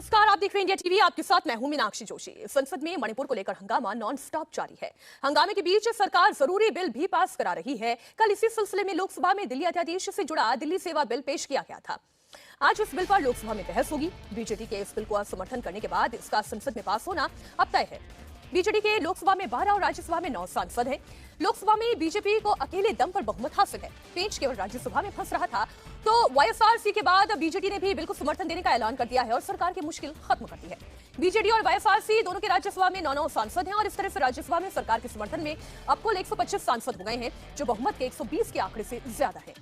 नमस्कार, आप देख रहे हैं इंडिया टीवी। आपके साथ मैं हूं मीनाक्षी जोशी। संसद में मणिपुर को लेकर हंगामा नॉन स्टॉप जारी है। हंगामे के बीच सरकार जरूरी बिल भी पास करा रही है। कल इसी सिलसिले में लोकसभा में दिल्ली अध्यादेश से जुड़ा दिल्ली सेवा बिल पेश किया गया था। आज इस बिल पर लोकसभा में बहस होगी। बीजेडी के इस बिल को समर्थन करने के बाद इसका संसद में पास होना अब तय है। बीजेडी के लोकसभा में 12 और राज्यसभा में 9 सांसद हैं। लोकसभा में बीजेपी को अकेले दम पर बहुमत हासिल है। पेंच केवल राज्यसभा में फंस रहा था, तो वाईएसआरसी के बाद बीजेडी ने भी बिल को समर्थन देने का ऐलान कर दिया है और सरकार की मुश्किल खत्म कर दी है। बीजेडी और वाईएसआरसी दोनों के राज्यसभा में 9 सांसद हैं और इस तरह से राज्यसभा में सरकार के समर्थन में अब कुल 125 सांसद हो गए हैं, जो बहुमत के 120 के आंकड़े से ज्यादा है।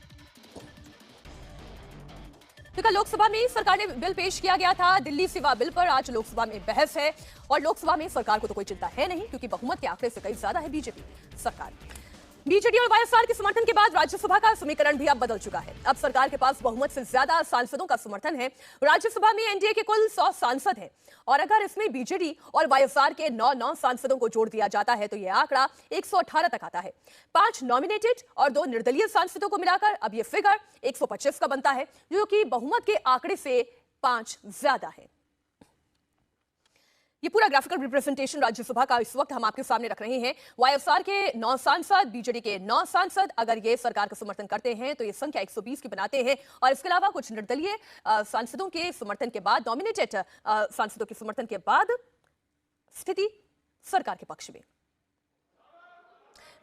तो कल लोकसभा में सरकार ने बिल पेश किया गया था। दिल्ली सेवा बिल पर आज लोकसभा में बहस है और लोकसभा में सरकार को तो कोई चिंता है नहीं, क्योंकि बहुमत के आंकड़े से कई ज्यादा है बीजेपी सरकार। बीजेडी और वाईएसआर के समर्थन के बाद राज्यसभा का समीकरण भी अब बदल चुका है। अब सरकार के पास बहुमत से ज्यादा सांसदों का समर्थन है। राज्यसभा में एनडीए के कुल 100 सांसद हैं और अगर इसमें बीजेडी और वाईएसआर के 9 सांसदों को जोड़ दिया जाता है तो यह आंकड़ा 118 तक आता है। 5 नॉमिनेटेड और 2 निर्दलीय सांसदों को मिलाकर अब यह फिगर 125 का बनता है, जो कि बहुमत के आंकड़े से 5 ज्यादा है। ये पूरा ग्राफिकल रिप्रेजेंटेशन राज्यसभा का इस वक्त हम आपके सामने रख रहे हैं। वाईएसआर के 9 सांसद, बीजेडी के 9 सांसद अगर ये सरकार का समर्थन करते हैं तो ये संख्या 120 की बनाते हैं और इसके अलावा कुछ निर्दलीय सांसदों के समर्थन के बाद, नॉमिनेटेड सांसदों के समर्थन के बाद स्थिति सरकार के पक्ष में।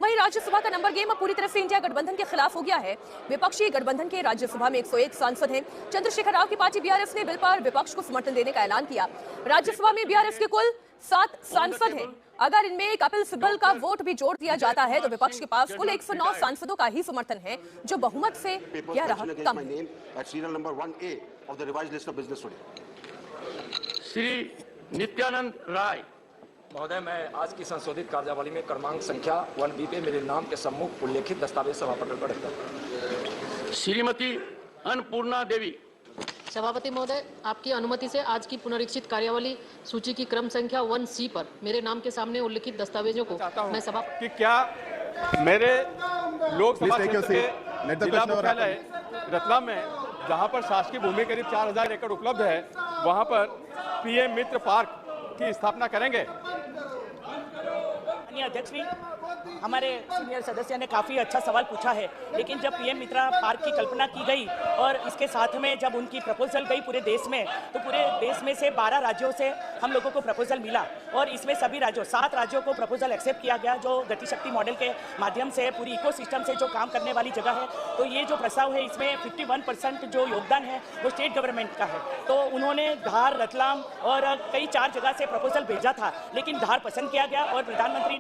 वहीं राज्यसभा का नंबर गेम अब पूरी तरह से इंडिया गठबंधन के खिलाफ हो गया है। विपक्षी गठबंधन के राज्यसभा में 101 सांसद हैं। चंद्रशेखर राव की पार्टी बीआरएस ने बिल पर विपक्ष को समर्थन देने का ऐलान किया। राज्यसभा में बीआरएस के कुल 7 सांसद हैं। अगर इनमें कपिल सिब्बल का वोट भी जोड़ दिया जाता है तो विपक्ष के पास कुल 109 सांसदों का ही समर्थन है, जो बहुमत से 11 कम है। श्री नित्यानंद राय महोदय, मैं आज की संशोधित कार्यावली में क्रमांक संख्या 1B पे मेरे नाम के सम्मुख उल्लेखित दस्तावेज सभापति पर रखता हूं। श्रीमती अन्नपूर्णा देवी। सभापति महोदय, आपकी अनुमति से आज की पुनरीक्षित कार्यावली सूची की क्रम संख्या 1C पर मेरे नाम के सामने उल्लेखित दस्तावेजों को मैं सभा कि क्या मेरे लोकसभा क्षेत्र के जिला मुख्यालय रतलाम में, जहां पर शासकीय भूमि करीब 4000 एकड़ उपलब्ध है, वहां पर पीएम मित्र पार्क की स्थापना करेंगे। अध्यक्ष जी, हमारे सीनियर सदस्य ने काफ़ी अच्छा सवाल पूछा है, लेकिन जब पीएम मित्रा पार्क की कल्पना की गई और इसके साथ में जब उनकी प्रपोजल गई पूरे देश में, तो पूरे देश में से 12 राज्यों से हम लोगों को प्रपोजल मिला और इसमें सभी राज्यों 7 राज्यों को प्रपोजल एक्सेप्ट किया गया, जो गतिशक्ति मॉडल के माध्यम से पूरी इकोसिस्टम से जो काम करने वाली जगह है। तो ये जो प्रस्ताव है, इसमें 51% जो योगदान है वो स्टेट गवर्नमेंट का है। तो उन्होंने धार, रतलाम और कई 4 जगह से प्रपोजल भेजा था, लेकिन धार पसंद किया गया और प्रधानमंत्री